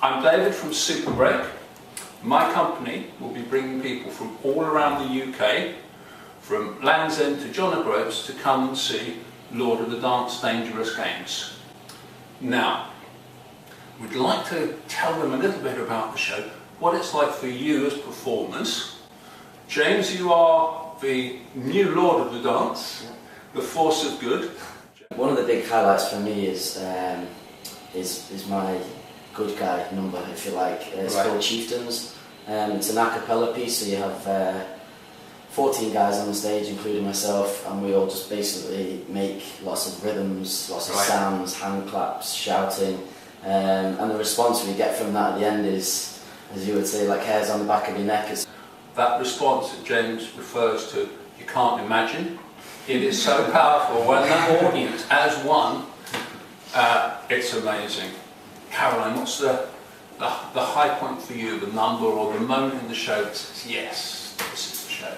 I'm David from SuperBreak. My company will be bringing people from all around the UK, from Land's End to John O'Groats, to come and see Lord of the Dance Dangerous Games. Now, we'd like to tell them a little bit about the show, what it's like for you as performers. James, you are the new Lord of the Dance, the force of good. One of the big highlights for me is my good guy number, if you like. It's called Chieftains. It's an a cappella piece, so you have 14 guys on the stage, including myself, and we all just basically make lots of rhythms, lots of sounds, hand claps, shouting, and the response we get from that at the end is, as you would say, like hairs on the back of your neck. That response that James refers to, you can't imagine. It is so powerful when that audience as one, it's amazing. Caroline, what's the high point for you, the number or the moment in the show that says, yes, this is the show?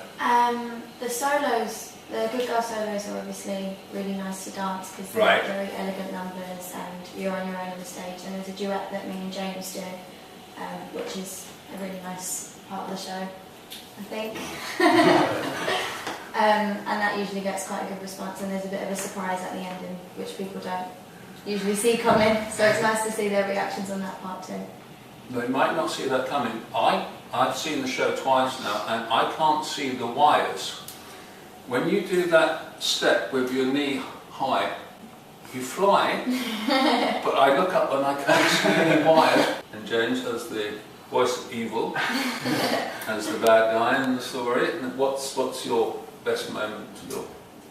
The solos, the good girl solos are obviously really nice to dance because they're very elegant numbers and you're on your own on the stage, and there's a duet that me and James do, which is a really nice part of the show, I think. And that usually gets quite a good response, and there's a bit of a surprise at the end which people don't usually see coming, so it's nice to see their reactions on that part too. They might not see that coming. I've seen the show twice now and I can't see the wires. When you do that step with your knee high, you fly, but I look up and I can't see any wires. And James has the voice of evil as the bad guy in the story. And what's your best moment?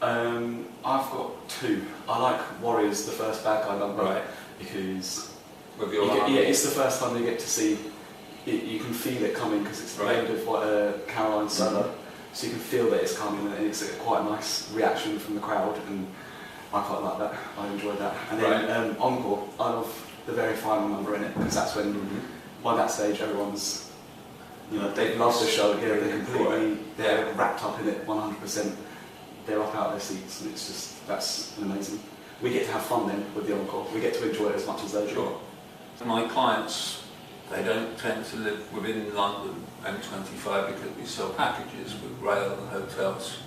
I've got two. I like Warriors, the first bad guy number, because it's the first time you get to see it, you can feel it coming because it's the end of Caroline's solo, so you can feel that it's coming, and it's quite a nice reaction from the crowd, and I quite like that. I enjoyed that. And then Encore, I love the very final number in it because that's when by that stage everyone's, they love the show. They're wrapped up in it 100%. They're up out of their seats, and it's just, that's amazing. We get to have fun then with the encore. We get to enjoy it as much as they do. My clients, they don't tend to live within London M25 because we sell packages with rail and hotels.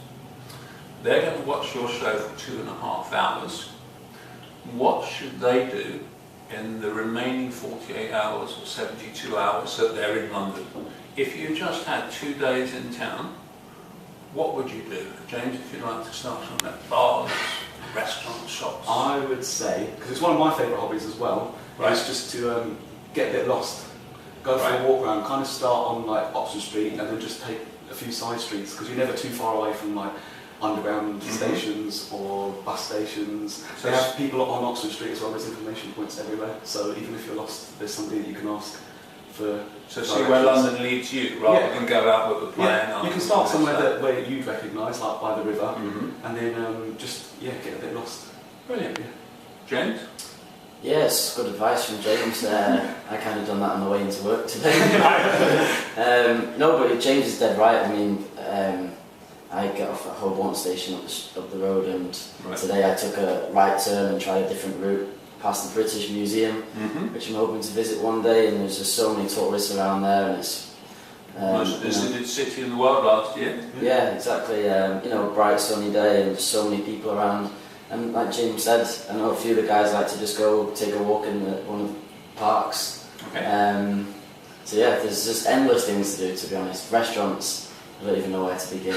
They're going to watch your show for 2.5 hours. What should they do in the remaining 48 hours or 72 hours that they're in London? If you just had 2 days in town, what would you do? James, if you'd like to start on that, bars, restaurants, shops? I would say, because it's one of my favourite hobbies as well, is just to get a bit lost. Go for a walk around, kind of start on like Oxford Street and then just take a few side streets, because you're never too far away from like underground stations or bus stations. So they have people on Oxford Street as well, there's information points everywhere, so even if you're lost, there's somebody that you can ask for. So see where London leads you, rather than go out with a plan. You can start somewhere where you'd recognise, like by the river, and then just get a bit lost. Brilliant. James? Yes, good advice from James. I kind of done that on the way into work today. No, but James is dead right. I mean, I get off at Holborn station up the road, and today I took a right turn and tried a different route past the British Museum, which I'm hoping to visit one day, and there's just so many tourists around there, and it's most visited city in the world last year. Yeah, exactly. Bright sunny day and just so many people around. And like James said, I know a few of the guys like to just go take a walk in one of the parks. So yeah, there's just endless things to do, to be honest. Restaurants, I don't even know where to begin.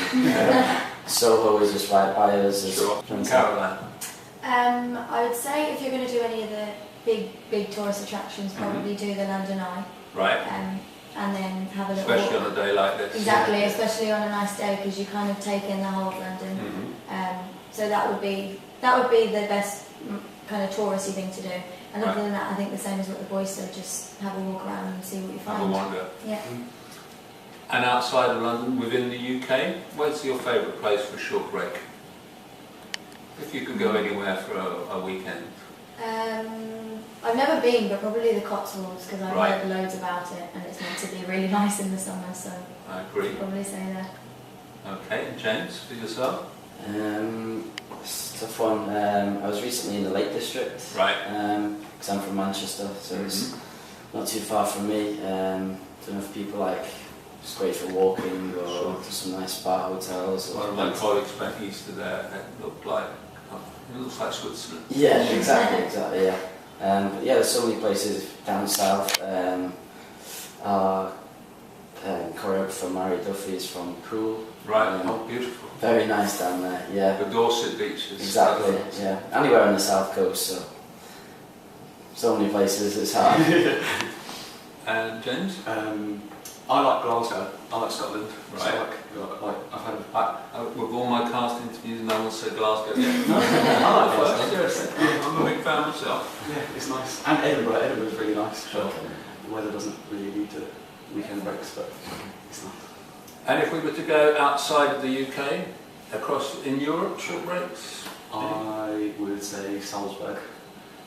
Soho is just right by us. Sure. Caroline? I would say if you're going to do any of the big tourist attractions, probably do the London Eye. And then have a little especially walk. On a day like this. Exactly, especially on a nice day, because you kind of take in the whole of London. So that would be the best kind of touristy thing to do. And other than that, I think the same as what the boys said, just have a walk around and see what you find. Have a wander. Yeah. And outside of London, within the UK, where's your favourite place for a short break? If you could go anywhere for a weekend. I've never been, but probably the Cotswolds, because I've heard loads about it, and it's meant to be really nice in the summer, so I agree. I'd probably say that. Okay, and James, for yourself? It's a tough one. I was recently in the Lake District, because I'm from Manchester, so it's not too far from me. Don't know if people like it's great for walking or some nice spa hotels. One of my colleagues spent Easter there. It looked like Switzerland. Yeah, exactly, yeah. But yeah, there's so many places down south. Our choreographer Mary Duffy is from Poole. Right, beautiful. Very nice down there, yeah. The Dorset beaches. Exactly, yeah. Anywhere on the south coast, so many places, it's hard. And James? I like Glasgow. I like Scotland. Right. So I've had. With all my cast interviews, no one said Glasgow yet. No, I like Glasgow. Seriously, I'm a big fan myself. Yeah, it's nice. And Edinburgh. Edinburgh's really nice. Sure. The weather doesn't really lead to weekend breaks, but it's nice. And if we were to go outside of the UK, across in Europe, short breaks? I would say Salzburg.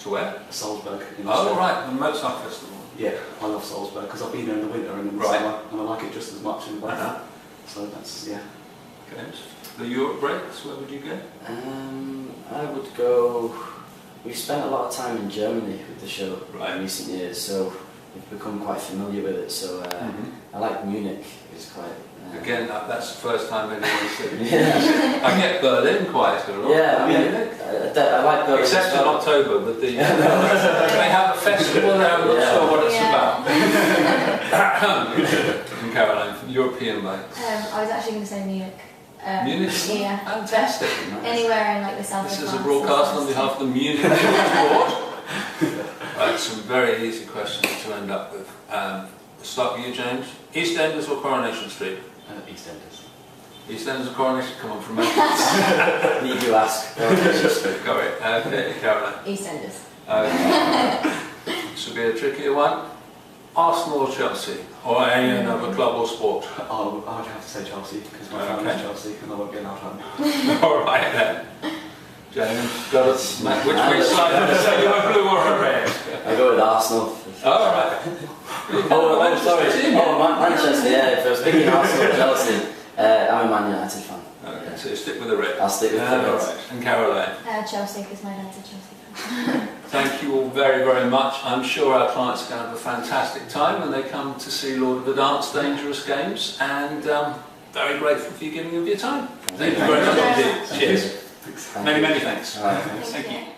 To where? Salzburg. Oh, right, the Mozart Festival. Yeah, I love Salzburg because I've been there in the winter and in the summer, and I like it just as much in the winter. So that's, yeah. Okay. The Europe breaks, where would you go? I would go. We've spent a lot of time in Germany with the show in recent years, so we've become quite familiar with it. So I like Munich. It's quite. Again, that's the first time anyone's said it. Yeah. I get Berlin quite a lot. Yeah, I like Berlin. Except in October, but they have a festival there, I'm not sure what it's about. And Caroline, European bikes. I was actually going to say Munich. Munich? Yeah. Fantastic. Anywhere in like the south of France. This is France a broadcast on behalf of the Munich Board. Right, some very easy questions to end up with. Start with you, James. EastEnders or Coronation Street? EastEnders. EastEnders or Coronation? Come on, from Manchester. Need you ask. Coronation Street. Got it. Okay, Caroline. EastEnders. Okay. This will be a trickier one. Arsenal or Chelsea? Or any other club or sport? Oh, I would have to say Chelsea because my family's Chelsea and I won't get out home. Alright then. James, got it. Which side? So you a blue or a red? I go with Arsenal. Alright. Oh, sorry. Manchester, yeah. If I was picking Arsenal or Chelsea, I'm a Man United fan. Okay, so you stick with the red. I'll stick with the red. Right. And Caroline? Chelsea, because my dad's a Chelsea fan. Thank you all very, very much. I'm sure our clients are going to have a fantastic time when they come to see Lord of the Dance Dangerous Games, and very grateful for you giving of your time. Thank you very much indeed. Cheers. Many, many thanks. All right. Thank you.